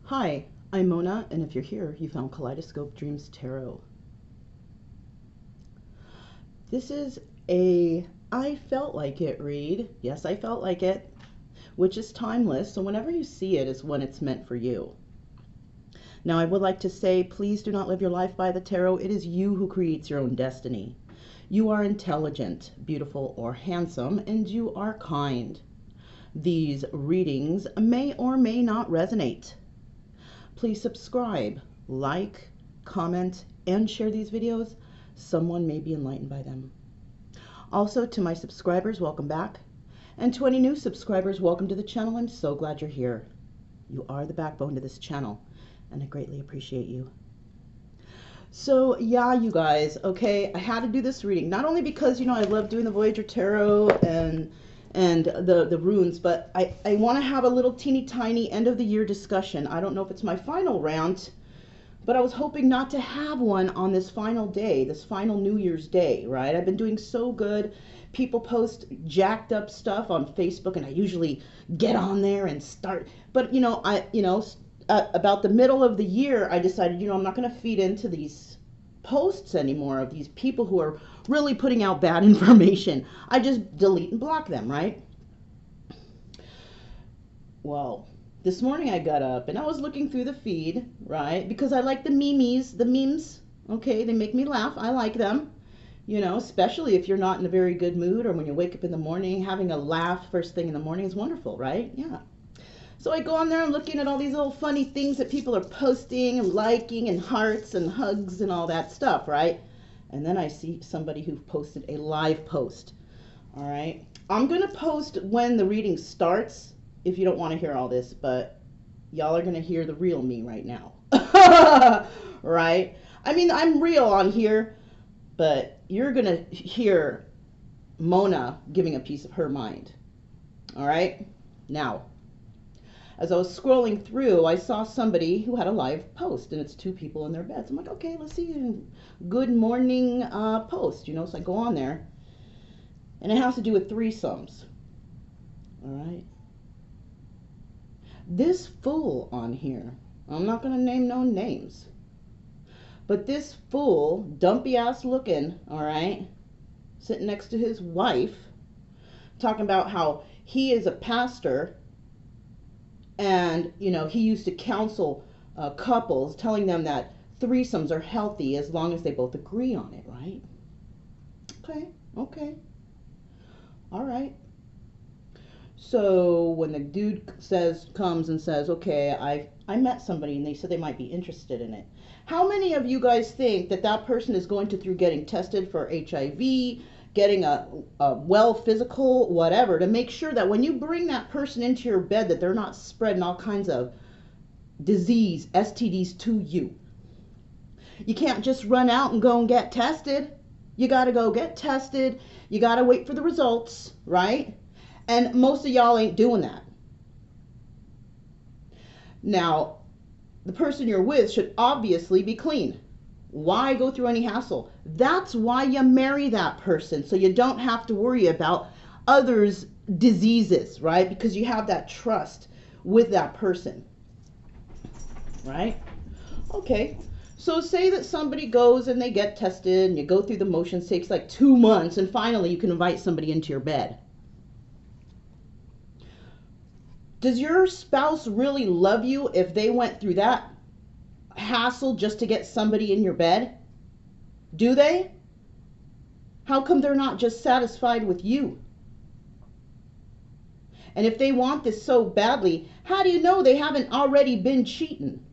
Hi, I'm Mona, and if you're here, you found Kaleidoscope Dreams Tarot. This is a I felt like it read. Yes, I felt like it, which is timeless, so whenever you see it is when it's meant for you. Now, I would like to say, please do not live your life by the tarot. It is you who creates your own destiny. You are intelligent, beautiful, or handsome, and you are kind. These readings may or may not resonate. Please subscribe, like, comment, and share these videos. Someone may be enlightened by them. Also, to my subscribers, welcome back. And to any new subscribers, welcome to the channel. I'm so glad you're here. You are the backbone to this channel, and I greatly appreciate you. So, yeah, you guys, okay, I had to do this reading, not only because, I love doing the Voyager Tarot and the runes, but I want to have a little teeny tiny end of the year discussion. I don't know if it's my final rant, but I was hoping not to have one on this final day, this final New Year's Day, right? I've been doing so good. People post jacked up stuff on Facebook, and I usually get on there and start. But about the middle of the year, I decided, I'm not going to feed into these posts anymore of these people who are really putting out bad information. I just delete and block them, right? Well, this morning I got up and I was looking through the feed, right? Because I like the memes, okay? They make me laugh. I like them, especially if you're not in a very good mood, or when you wake up in the morning, having a laugh first thing in the morning is wonderful, right? Yeah. So I go on there and looking at all these little funny things that people are posting and liking, and hearts and hugs and all that stuff, right? And then I see somebody who posted a live post. All right. I'm going to post when the reading starts if you don't want to hear all this, but y'all are going to hear the real me right now. Right? I mean, I'm real on here, but you're going to hear Mona giving a piece of her mind. All right? Now, as I was scrolling through, I saw somebody who had a live post, and it's two people in their beds. I'm like, okay, let's see, good morning post, so I go on there, and it has to do with threesomes, all right? This fool on here, I'm not going to name no names, but this fool, dumpy ass looking, all right, sitting next to his wife, talking about how he is a pastor, and, he used to counsel couples, telling them that threesomes are healthy as long as they both agree on it, right? Okay. All right. So when the dude comes and says, okay, I met somebody and they said they might be interested in it. How many of you guys think that person is going through getting tested for HIV, getting a well physical, whatever, to make sure that when you bring that person into your bed that they're not spreading all kinds of disease, STDs to you? You can't just run out and go and get tested. You got to go get tested. You got to wait for the results, right? And most of y'all ain't doing that. Now, the person you're with should obviously be clean. Why go through any hassle? That's why you marry that person, so you don't have to worry about others' diseases, right? Because you have that trust with that person, right? Okay, so say that somebody goes and they get tested and you go through the motions, takes like 2 months, and finally you can invite somebody into your bed. Does your spouse really love you if they went through that hassle just to get somebody in your bed? Do they? How come they're not just satisfied with you? And if they want this so badly, how do you know they haven't already been cheating?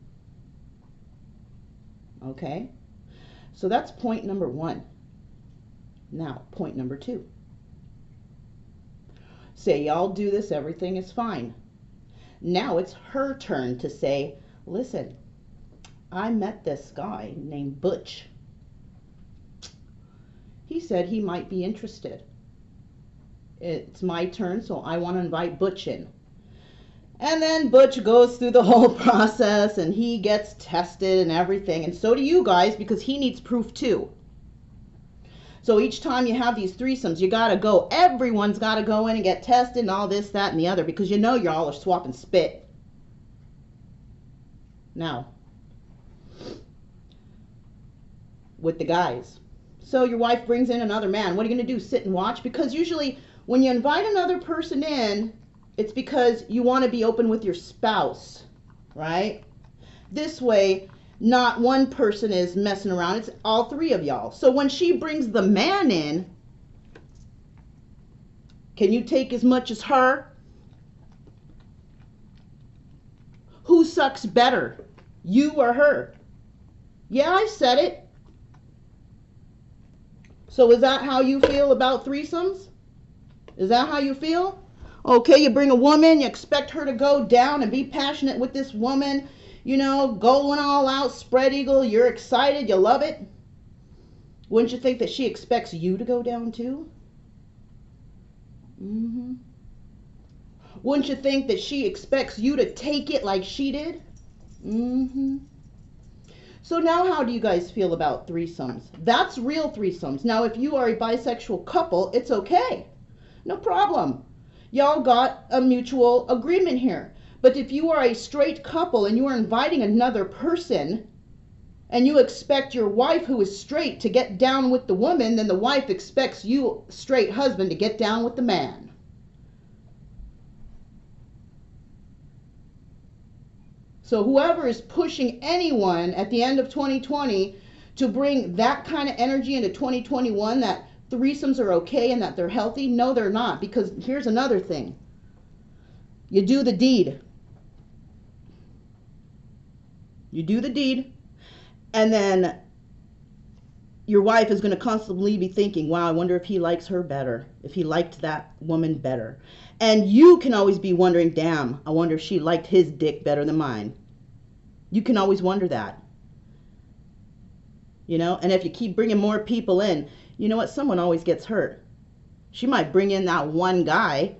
Okay, so that's point number 1. Now, point number 2. Say y'all do this, everything is fine. Now it's her turn to say, listen, I met this guy named Butch. He said he might be interested. It's my turn, so I want to invite Butch in. And then Butch goes through the whole process, and he gets tested and everything. And so do you guys, because he needs proof too. So each time you have these threesomes, you got to go. Everyone's got to go in and get tested and all this, that, and the other, because y'all are swapping spit. Now, with the guys. So your wife brings in another man. What are you going to do? Sit and watch? Because usually when you invite another person in, it's because you want to be open with your spouse, right? This way, not one person is messing around. It's all three of y'all. So when she brings the man in, can you take as much as her? Who sucks better, you or her? Yeah, I said it. So is that how you feel about threesomes? Is that how you feel? Okay, you bring a woman, you expect her to go down and be passionate with this woman, you know, going all out, spread eagle, you're excited, you love it. Wouldn't you think that she expects you to go down too? Mm-hmm. Wouldn't you think that she expects you to take it like she did? Mm-hmm. So now how do you guys feel about threesomes? That's real threesomes. Now, if you are a bisexual couple, it's okay. No problem. Y'all got a mutual agreement here. But if you are a straight couple and you are inviting another person and you expect your wife who is straight to get down with the woman, then the wife expects you, straight husband, to get down with the man. So whoever is pushing anyone at the end of 2020 to bring that kind of energy into 2021, that threesomes are okay and that they're healthy, no, they're not. Because here's another thing. You do the deed. You do the deed, and then your wife is going to constantly be thinking, wow, I wonder if he likes her better, if he liked that woman better. And you can always be wondering, damn, I wonder if she liked his dick better than mine. You can always wonder that. You know, and if you keep bringing more people in, you know what? Someone always gets hurt. She might bring in that one guy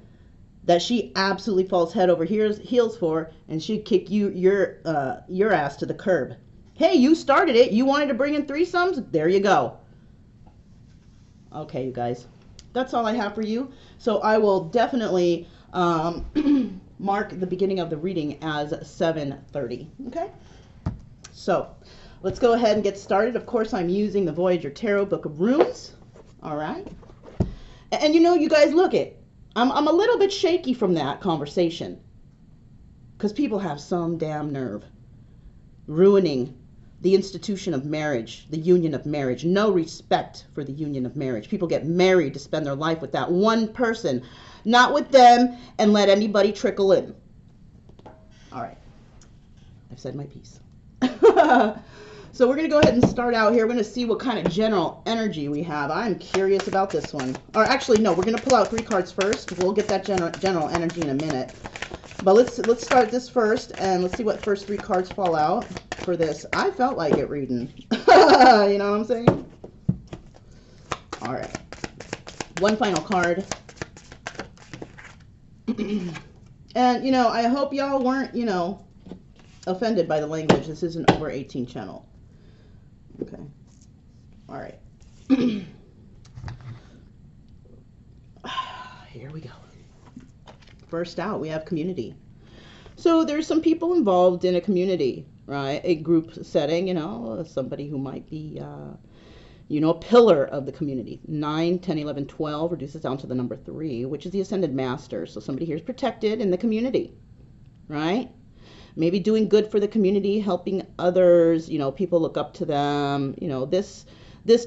that she absolutely falls head over heels for, and she'd kick your ass to the curb. Hey, you started it. You wanted to bring in threesomes? There you go. Okay, you guys. That's all I have for you. So I will definitely mark the beginning of the reading as 7:30. Okay? So let's go ahead and get started. Of course, I'm using the Voyager Tarot Book of Runes. All right? And you know, you guys, look it. I'm a little bit shaky from that conversation. Because people have some damn nerve. Ruining the institution of marriage, the union of marriage. No respect for the union of marriage. People get married to spend their life with that one person, not with them, and let anybody trickle in. All right. I've said my piece. So we're going to go ahead and start out here. We're going to see what kind of general energy we have. I'm curious about this one. Or actually, no, we're going to pull out 3 cards first. We'll get that general energy in a minute. But let's start this first, and let's see what first 3 cards fall out for this. I felt like it reading. You know what I'm saying? All right. One final card. And, you know, I hope y'all weren't, you know, offended by the language. This is an over 18 channel. Okay. All right. Here we go. First out, we have community. So there's some people involved in a community, right? A group setting, you know, somebody who might be, you know, a pillar of the community. 9, 10, 11, 12 reduces down to the number 3, which is the Ascended Master. So somebody here is protected in the community, right? Maybe doing good for the community, helping others, you know, people look up to them. You know, this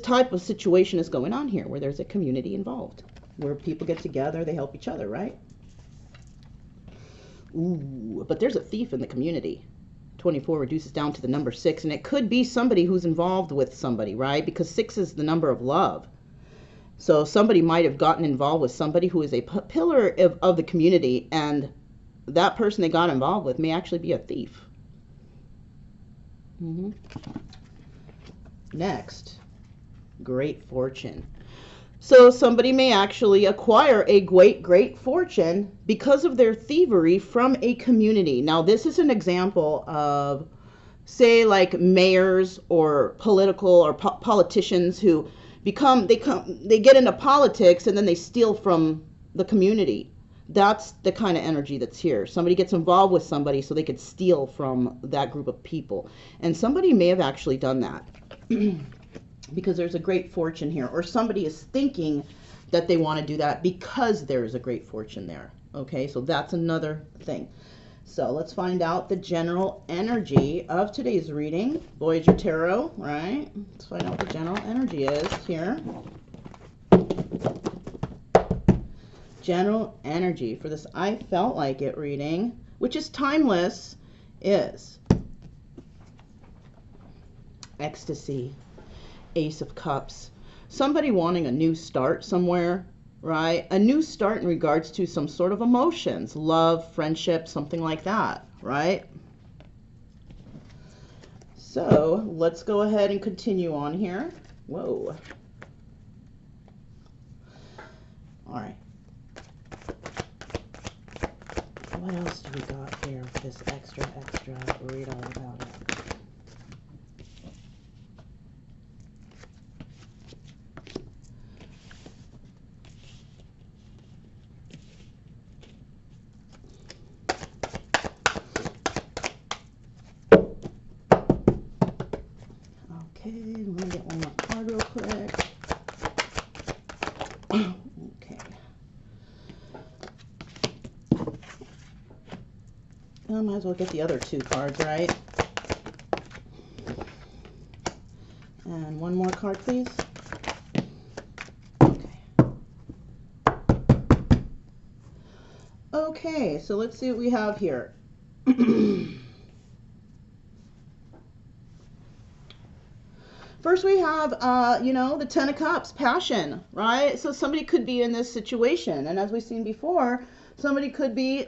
type of situation is going on here where there's a community involved, where people get together, they help each other, right? Ooh, but there's a thief in the community. 24 reduces down to the number 6, and it could be somebody who's involved with somebody, right? Because 6 is the number of love. So somebody might have gotten involved with somebody who is a pillar of the community, and that person they got involved with may actually be a thief. Next, great fortune. So somebody may actually acquire a great fortune because of their thievery from a community. Now, this is an example of, say, like mayors or political or politicians who they get into politics and then they steal from the community. That's the kind of energy that's here. Somebody gets involved with somebody so they could steal from that group of people. And somebody may have actually done that because there's a great fortune here. Or somebody is thinking that they want to do that because there's a great fortune there. Okay, so that's another thing. So let's find out the general energy of today's reading. Voyager Tarot, right? Let's find out what the general energy is here. General energy for this I felt like it reading, which is timeless, is ecstasy, Ace of Cups. Somebody wanting a new start somewhere, right? A new start in regards to some sort of emotions, love, friendship, something like that, right? So let's go ahead and continue on here. Whoa. All right. What else do we got here with this extra? Read all about it. Okay, let me get one more card real quick. Okay. I might as well get the other two cards, right? And one more card, please. Okay. Okay, so let's see what we have here. First we have, you know, the Ten of Cups, passion, right? So somebody could be in this situation. And as we've seen before, somebody could be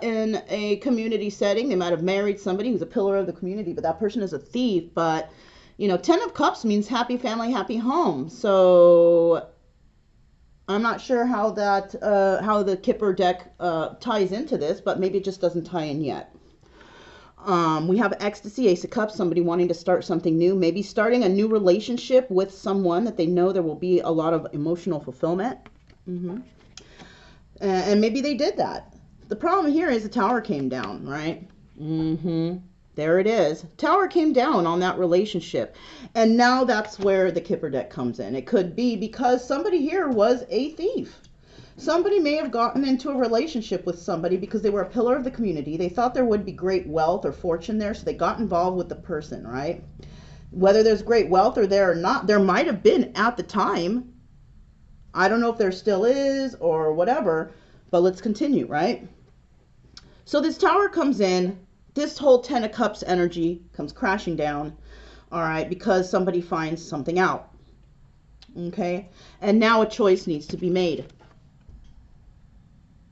in a community setting. They might have married somebody who's a pillar of the community, but that person is a thief. But, you know, Ten of Cups means happy family, happy home. So I'm not sure how that, how the Kipper deck ties into this, but maybe it just doesn't tie in yet. We have ecstasy, Ace of Cups, somebody wanting to start something new, maybe starting a new relationship with someone that they know there will be a lot of emotional fulfillment. And maybe they did that. The problem here is the Tower came down, right? There it is. Tower came down on that relationship. And now that's where the Kipper deck comes in. It could be because somebody here was a thief. Somebody may have gotten into a relationship with somebody because they were a pillar of the community. They thought there would be great wealth or fortune there, so they got involved with the person, right? Whether there's great wealth or there or not, there might have been at the time. I don't know if there still is or whatever, but let's continue, right? So this Tower comes in. This whole Ten of Cups energy comes crashing down, all right, because somebody finds something out, okay? And now a choice needs to be made.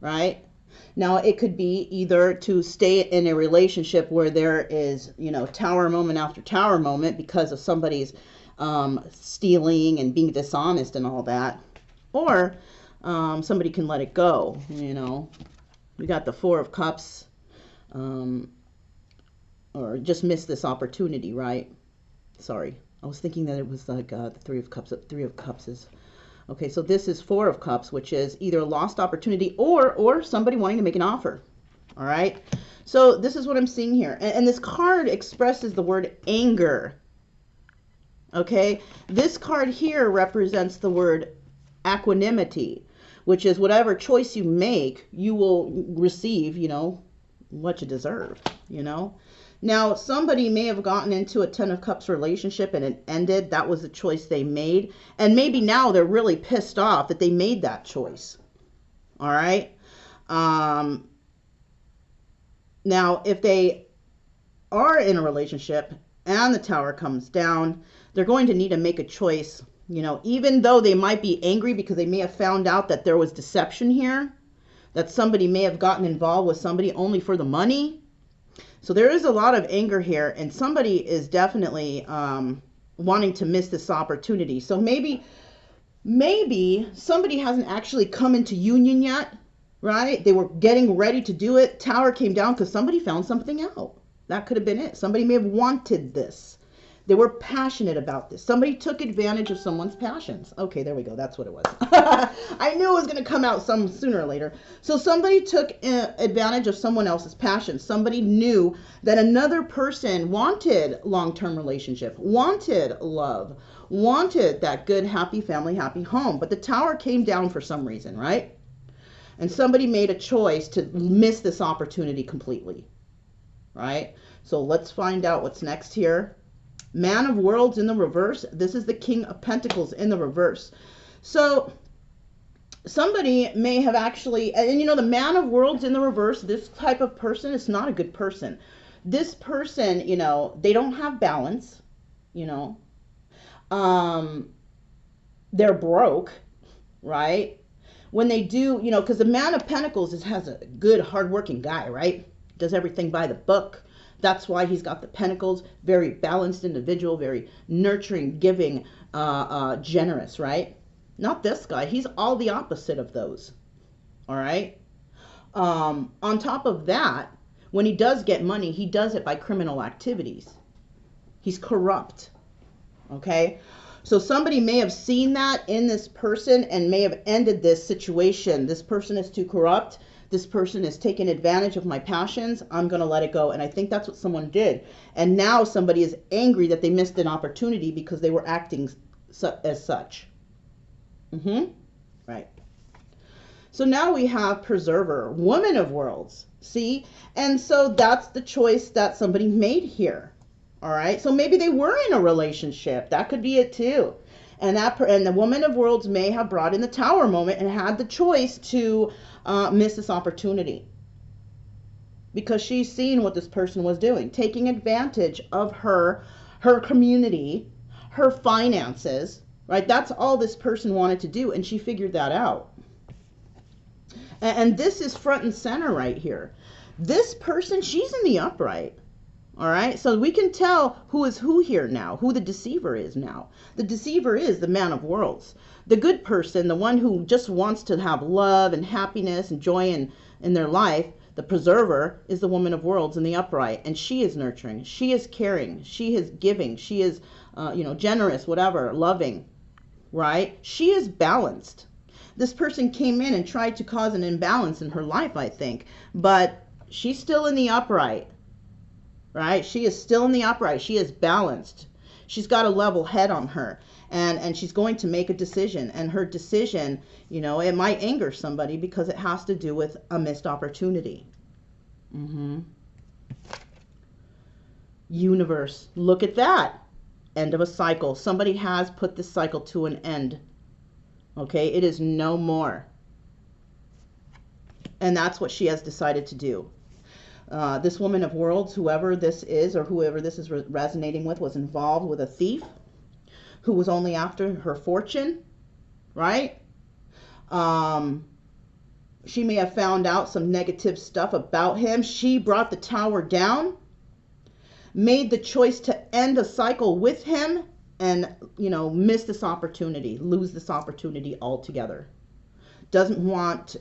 Right? Now, it could be either to stay in a relationship where there is, you know, tower moment after tower moment because of somebody's stealing and being dishonest and all that. Or somebody can let it go, you know. We got the Four of Cups. Or just miss this opportunity, right? Sorry. I was thinking that it was like the Three of Cups. Three of Cups is... Okay, so this is Four of Cups, which is either a lost opportunity or somebody wanting to make an offer. All right? So this is what I'm seeing here. And this card expresses the word anger. Okay? This card here represents the word equanimity, which is whatever choice you make, you will receive, you know, what you deserve, you know? Now, somebody may have gotten into a Ten of Cups relationship and it ended. That was the choice they made. And maybe now they're really pissed off that they made that choice. All right? Now, if they are in a relationship and the Tower comes down, they're going to need to make a choice. You know, even though they might be angry because they may have found out that there was deception here, that somebody may have gotten involved with somebody only for the money. So there is a lot of anger here, and somebody is definitely wanting to miss this opportunity. So maybe somebody hasn't actually come into union yet, right? They were getting ready to do it. Tower came down because somebody found something out. That could have been it. Somebody may have wanted this. They were passionate about this. Somebody took advantage of someone's passions. Okay, there we go. That's what it was. I knew it was going to come out some sooner or later. So somebody took advantage of someone else's passions. Somebody knew that another person wanted long-term relationship, wanted love, wanted that good, happy family, happy home. But the tower came down for some reason, right? And somebody made a choice to miss this opportunity completely, right? So let's find out what's next here. Man of Worlds in the reverse. This is the King of Pentacles in the reverse. So somebody may have actually, and you know, the Man of Worlds in the reverse, this type of person is not a good person. This person, you know, they don't have balance, you know. They're broke, right? When they do, you know, because the Man of Pentacles has a good, hardworking guy, right? Does everything by the book. That's why he's got the pentacles, very balanced individual, very nurturing, giving, generous, right? Not this guy. He's all the opposite of those, all right? On top of that, when he does get money, he does it by criminal activities. He's corrupt, okay? So somebody may have seen that in this person and may have ended this situation. This person is too corrupt. This person is taking advantage of my passions. I'm going to let it go. And I think that's what someone did. And now somebody is angry that they missed an opportunity because they were acting as such. Right. So now we have Preserver, Woman of Worlds. See? And so that's the choice that somebody made here. All right. So maybe they were in a relationship. That could be it too. And the Woman of Worlds may have brought in the Tower moment and had the choice to miss this opportunity because she's seen what this person was doing, taking advantage of her community, her finances, right? That's all this person wanted to do, and she figured that out. And this is front and center right here. This person, she's in the upright. All right, so we can tell who is who here now, who the deceiver is now. The deceiver is the Man of Worlds. The good person, the one who just wants to have love and happiness and joy in their life, the Preserver is the Woman of Worlds in the upright. And she is nurturing, she is caring, she is giving, she is, generous, whatever, loving, right? She is balanced. This person came in and tried to cause an imbalance in her life, I think, but she's still in the upright. Right? She is still in the upright. She is balanced. She's got a level head on her. And she's going to make a decision. And her decision, you know, it might anger somebody because it has to do with a missed opportunity. Universe. Look at that. End of a cycle. Somebody has put this cycle to an end. Okay? It is no more. And that's what she has decided to do. This Woman of Worlds, whoever this is or whoever this is resonating with, was involved with a thief who was only after her fortune, right? She may have found out some negative stuff about him. She brought the Tower down, made the choice to end a cycle with him and, you know, miss this opportunity, lose this opportunity altogether. Doesn't want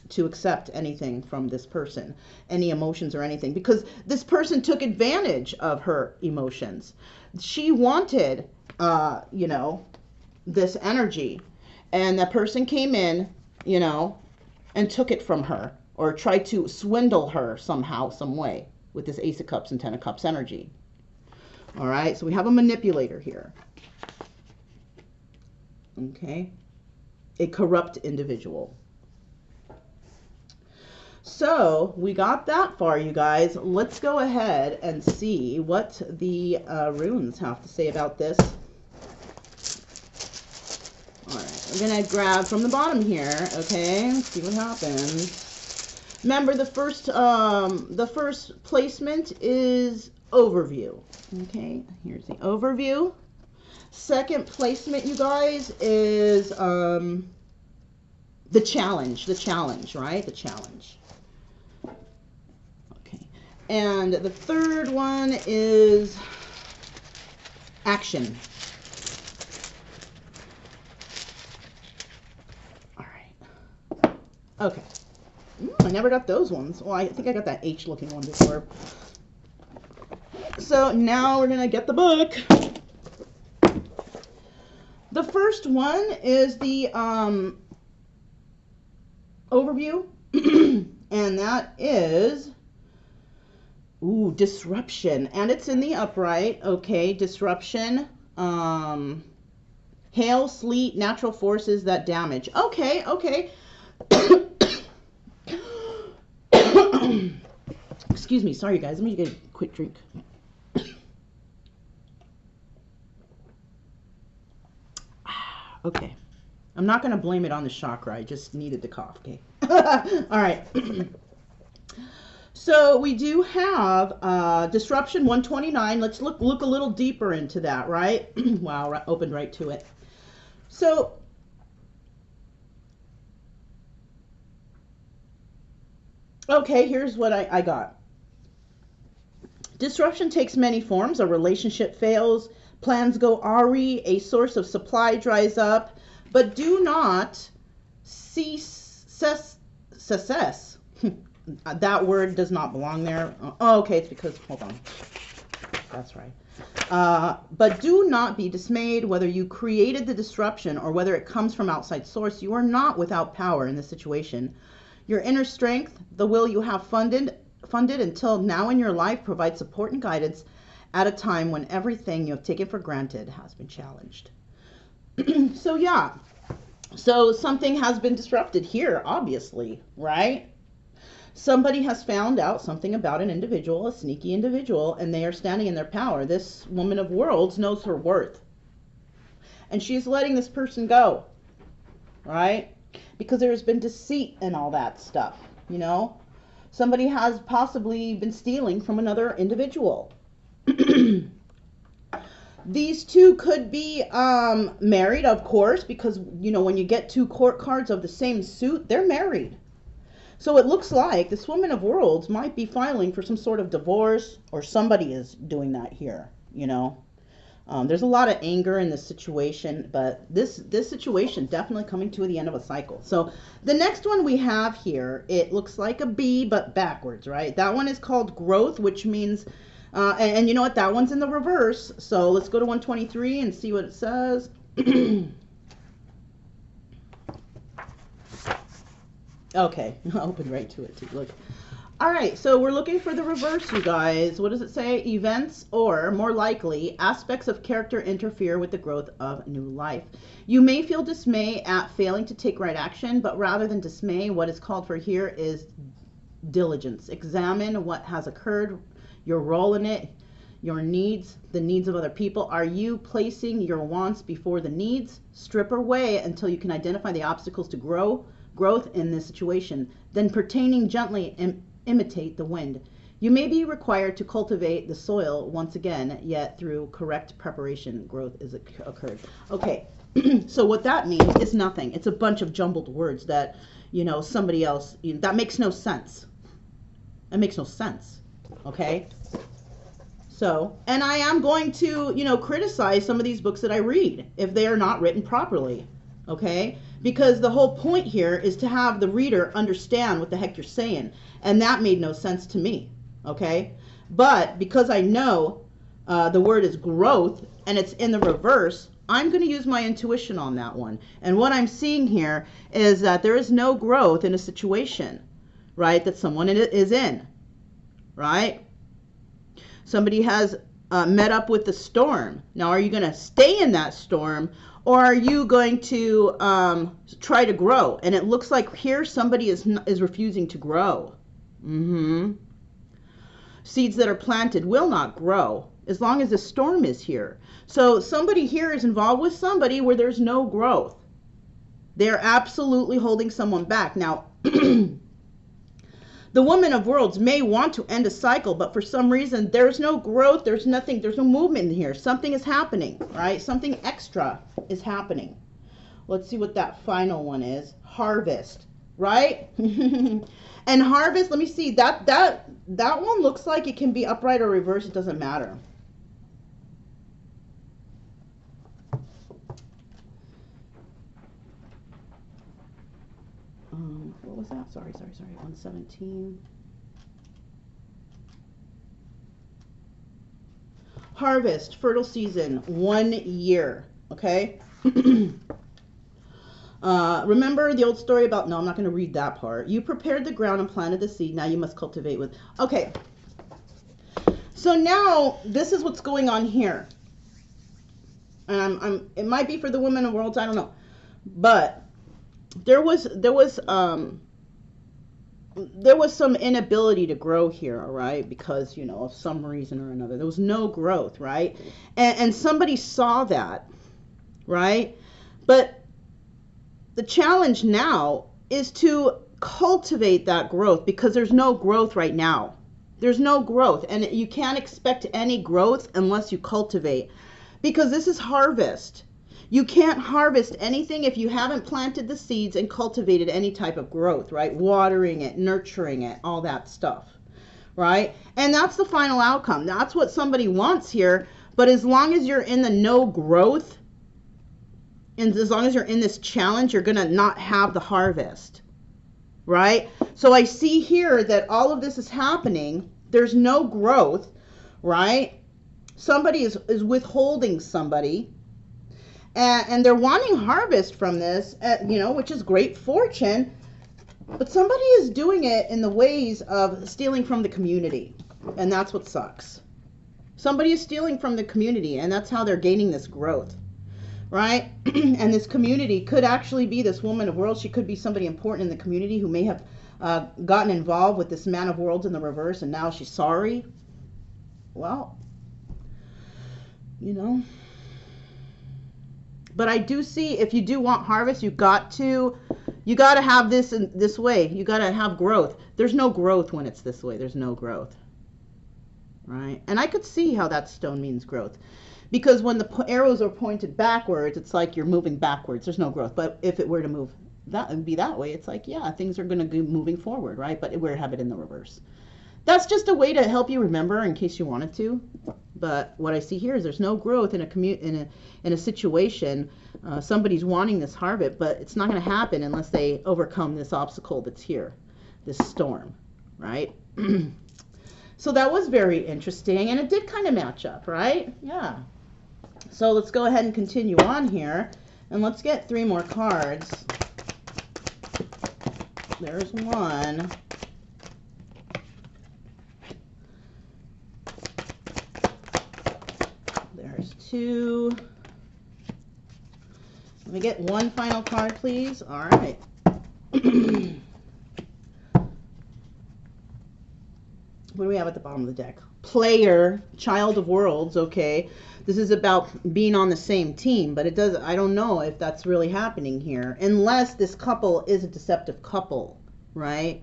to accept anything from this person, any emotions or anything, because this person took advantage of her emotions. She wanted, this energy, and that person came in, and took it from her or tried to swindle her somehow, some way with this Ace of Cups and Ten of Cups energy. All right, so we have a manipulator here. Okay, a corrupt individual. So we got that far, you guys. Let's go ahead and see what the runes have to say about this. All right, I'm gonna grab from the bottom here. Okay, let's see what happens. Remember, the first placement is overview. Okay, here's the overview. Second placement, you guys, is the challenge. The challenge, right? The challenge. And the third one is action. All right. Okay. I never got those ones. Well, I think I got that H-looking one before. so now we're going to get the book. The first one is the overview, and that is, disruption, and it's in the upright. Okay, disruption, hail, sleet, natural forces that damage. Okay, okay. Excuse me, sorry guys, let me get a quick drink. Okay, I'm not going to blame it on the chakra, I just needed the cough. Okay. All right. So we do have disruption 129. Let's look a little deeper into that, right? Wow, opened right to it. So okay, here's what I got. Disruption takes many forms. A relationship fails, plans go awry, a source of supply dries up, but do not cess. That word does not belong there. Oh, okay, it's because, hold on. That's right. But do not be dismayed whether you created the disruption or whether it comes from outside source. You are not without power in this situation. Your inner strength, the will you have funded until now in your life, provides support and guidance at a time when everything you have taken for granted has been challenged. So yeah, so something has been disrupted here, obviously, right? Somebody has found out something about an individual, a sneaky individual, and they are standing in their power. This woman of worlds knows her worth, and she's letting this person go, right? Because there's been deceit and all that stuff, you know? Somebody has possibly been stealing from another individual. These two could be married, of course, because, you know, when you get two court cards of the same suit, they're married. So it looks like this woman of worlds might be filing for some sort of divorce, or somebody is doing that here, you know. There's a lot of anger in this situation, but this situation definitely coming to the end of a cycle. So the next one we have here, it looks like a B, but backwards, right? That one is called growth, which means, and you know what, that one's in the reverse. So let's go to 123 and see what it says. Okay, I'll open right to it too. Look. All right, so we're looking for the reverse, you guys. What does it say? Events, or more likely, aspects of character interfere with the growth of new life. You may feel dismay at failing to take right action, but rather than dismay, what is called for here is diligence. Examine what has occurred, your role in it, your needs, the needs of other people. Are you placing your wants before the needs? Strip away until you can identify the obstacles to growth in this situation. Then pertaining gently and imitate the wind. You may be required to cultivate the soil once again, yet through correct preparation, growth is occurred. Okay, so what that means is nothing. It's a bunch of jumbled words that, you know, somebody else, that makes no sense. That makes no sense, okay? So, and I am going to, you know, criticize some of these books that I read if they are not written properly, okay? Because the whole point here is to have the reader understand what the heck you're saying. And that made no sense to me, okay? But because I know the word is growth and it's in the reverse, I'm going to use my intuition on that one. And what I'm seeing here is that there is no growth in a situation, right, that someone is in, right? Somebody has met up with the storm. Now, are you going to stay in that storm, or are you going to try to grow? And it looks like here somebody is refusing to grow. Seeds that are planted will not grow as long as the storm is here. So somebody here is involved with somebody where there's no growth. They're absolutely holding someone back. Now, the woman of worlds may want to end a cycle, but for some reason there's no growth, there's nothing, there's no movement in here. Something is happening, right? Something extra is happening. Let's see what that final one is. Harvest, right? And harvest, let me see, that one looks like it can be upright or reversed, it doesn't matter. What was that? Sorry, 117. Harvest, fertile season, 1 year. Okay. Remember the old story about, no, I'm not going to read that part. You prepared the ground and planted the seed. Now you must cultivate with. Okay. So now this is what's going on here. And it might be for the women of worlds, I don't know. But there was some inability to grow here, all right? Because, you know, of some reason or another. There was no growth, right? And somebody saw that, right? But the challenge now is to cultivate that growth, because there's no growth right now. There's no growth, and you can't expect any growth unless you cultivate, because this is harvest. You can't harvest anything if you haven't planted the seeds and cultivated any type of growth, right? Watering it, nurturing it, all that stuff, right? And that's the final outcome. That's what somebody wants here. But as long as you're in the no growth, and as long as you're in this challenge, you're going to not have the harvest, right? So I see here that all of this is happening. There's no growth, right? Somebody is withholding somebody, and they're wanting harvest from this, you know, which is great fortune, but somebody is doing it in the ways of stealing from the community, and that's what sucks. Somebody is stealing from the community, and that's how they're gaining this growth. Right? And this community could actually be this woman of worlds. She could be somebody important in the community who may have gotten involved with this man of worlds in the reverse, and now she's sorry. Well, you know. But I do see, if you do want harvest, you got to have this in this way. You got to have growth. There's no growth when it's this way. There's no growth. Right? And I could see how that stone means growth. Because when the arrows are pointed backwards, it's like you're moving backwards. There's no growth. But if it were to move that and be that way, it's like, yeah, things are going to be moving forward, right? But we have it in the reverse. That's just a way to help you remember in case you wanted to. But what I see here is there's no growth in a situation. Somebody's wanting this harvest, but it's not going to happen unless they overcome this obstacle that's here, this storm, right? So that was very interesting, and it did kind of match up, right? Yeah. So let's go ahead and continue on here, and let's get 3 more cards. There's 1. There's 2. Let me get 1 final card, please. All right. What do we have at the bottom of the deck? Player, child of worlds, okay. This is about being on the same team, but I don't know if that's really happening here, unless this couple is a deceptive couple, right?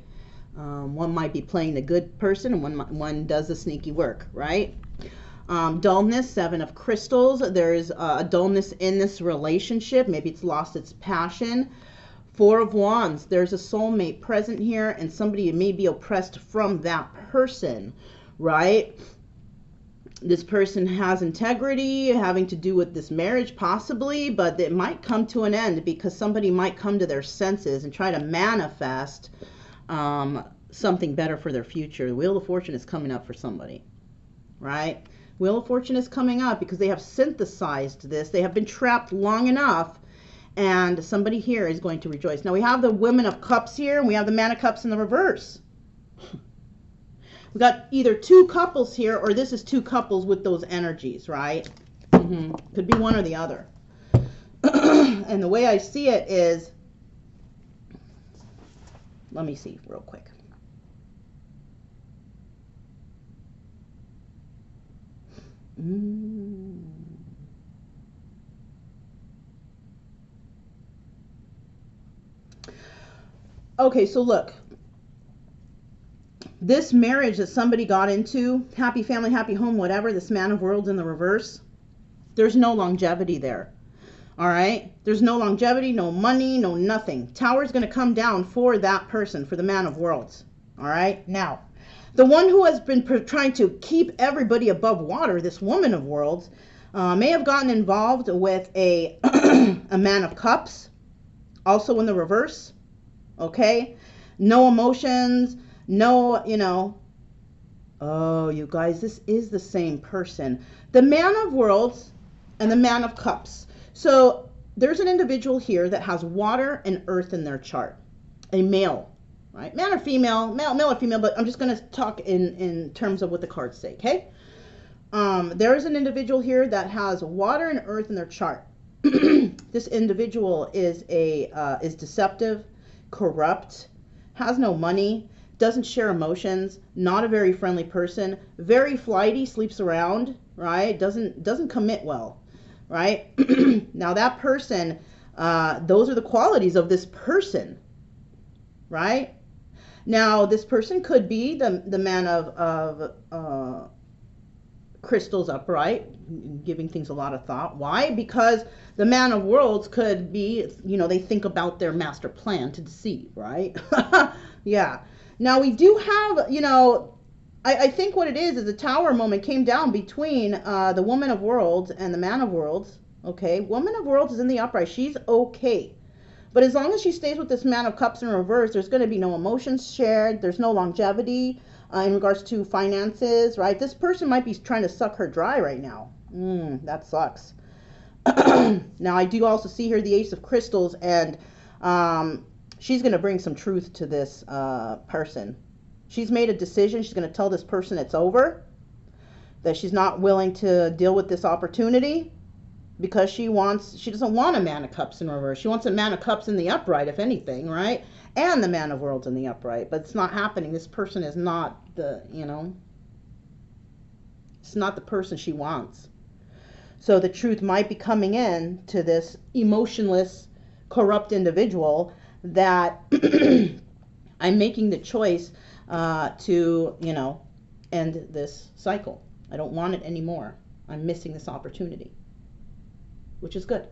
One might be playing the good person, and one does the sneaky work, right? Dullness, 7 of crystals. There's a dullness in this relationship. Maybe it's lost its passion. 4 of wands. There's a soulmate present here, and somebody may be oppressed from that person, right? This person has integrity, having to do with this marriage possibly, but it might come to an end because somebody might come to their senses and try to manifest something better for their future. The Wheel of Fortune is coming up for somebody, right? Wheel of Fortune is coming up because they have synthesized this. They have been trapped long enough, and somebody here is going to rejoice. Now we have the Women of Cups here, and we have the Man of Cups in the reverse. We got either 2 couples here, or this is 2 couples with those energies, right? Could be one or the other. And the way I see it is, let me see real quick. Okay, so look. This marriage that somebody got into, happy family, happy home, whatever, this Man of Worlds in the reverse, there's no longevity there. All right? There's no longevity, no money, no nothing. Tower's going to come down for that person, for the Man of Worlds. All right? Now, the one who has been trying to keep everybody above water, this Woman of Worlds, may have gotten involved with a Man of Cups, also in the reverse. Okay? No emotions. No, Oh, you guys, this is the same person. The Man of Worlds and the Man of Cups. So there's an individual here that has water and earth in their chart. A male, right? Man or female, male or female, but I'm just going to talk in terms of what the cards say, okay? There is an individual here that has water and earth in their chart. This individual is is deceptive, corrupt, has no money, doesn't share emotions, not a very friendly person, very flighty, sleeps around, right? Doesn't commit well, right? Now that person, those are the qualities of this person, right? Now this person could be the man of crystals upright, giving things a lot of thought. Why? Because the Man of Worlds could be, they think about their master plan to deceive, right? Yeah. Now we do have, I think what it is the Tower moment came down between the Woman of Worlds and the Man of Worlds. Okay, Woman of Worlds is in the upright. She's okay. But as long as she stays with this Man of Cups in reverse, there's going to be no emotions shared. There's no longevity in regards to finances, right? This person might be trying to suck her dry right now. That sucks. Now, I do also see here the Ace of Crystals, and she's going to bring some truth to this person. She's made a decision. She's going to tell this person it's over, that she's not willing to deal with this opportunity because she doesn't want a Man of Cups in reverse. She wants a Man of Cups in the upright, if anything, right? And the Man of Worlds in the upright, but it's not happening. This person is not it's not the person she wants. So the truth might be coming in to this emotionless, corrupt individual that I'm making the choice to, end this cycle. I don't want it anymore. I'm missing this opportunity, which is good,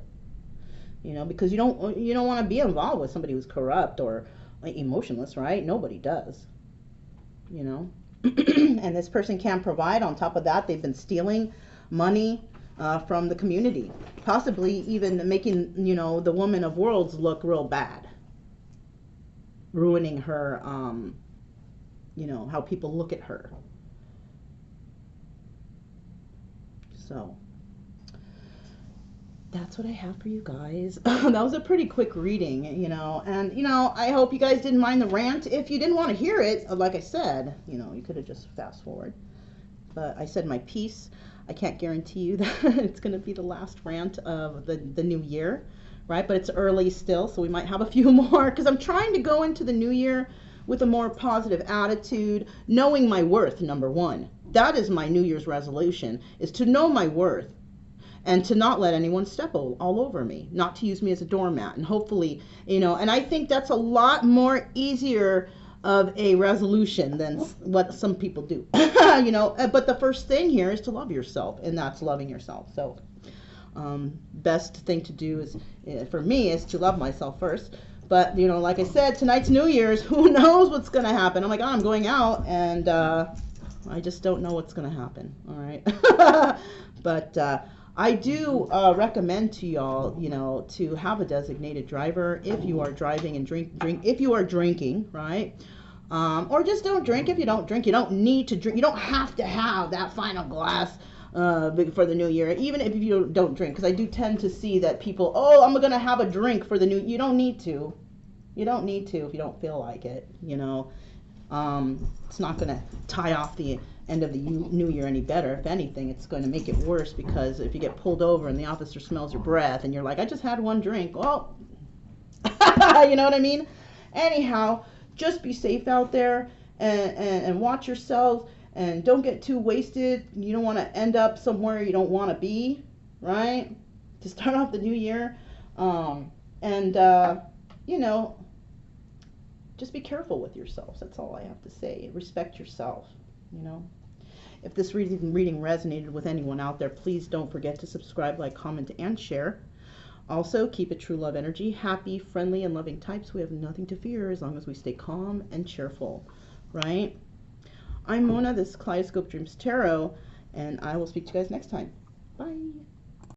because you don't want to be involved with somebody who's corrupt or emotionless, right? Nobody does, and this person can't provide. On top of that, they've been stealing money from the community, possibly even making, the Woman of Worlds look real bad, ruining her, how people look at her. So that's what I have for you guys. That was a pretty quick reading, and I hope you guys didn't mind the rant. If you didn't want to hear it, like I said, you could have just fast forward. But I said my piece. I can't guarantee you that it's going to be the last rant of the new year, right? But it's early still, so we might have a few more, because I'm trying to go into the new year with a more positive attitude, knowing my worth, number one. That is my New Year's resolution, is to know my worth and to not let anyone step all over me, not to use me as a doormat. And hopefully, and I think that's a lot more easier of a resolution than what some people do, but the first thing here is to love yourself, and that's loving yourself. So best thing to do is, for me, is to love myself first. But, like I said, tonight's New Year's, who knows what's going to happen? Oh my God, I'm going out, and I just don't know what's going to happen. All right. But I do recommend to y'all, to have a designated driver if you are driving and drink if you are drinking, right? Or just don't drink if you don't drink. You don't need to drink. You don't have to have that final glass for the new year, even if you don't drink. Because I do tend to see that people, I'm going to have a drink for the new. You don't need to. You don't need to if you don't feel like it. It's not going to tie off the end of the new year any better. If anything, it's going to make it worse, because if you get pulled over and the officer smells your breath and you're like, I just had one drink. Well, you know what I mean? Anyhow, just be safe out there and watch yourselves, and don't get too wasted. You don't want to end up somewhere you don't want to be, right? To start off the new year. Just be careful with yourselves. That's all I have to say. Respect yourself, If this reading resonated with anyone out there, please don't forget to subscribe, like, comment, and share. Also, keep it true love energy. Happy, friendly, and loving types. We have nothing to fear as long as we stay calm and cheerful, right? I'm Mona. This is Kaleidoscope Dreams Tarot, and I will speak to you guys next time. Bye.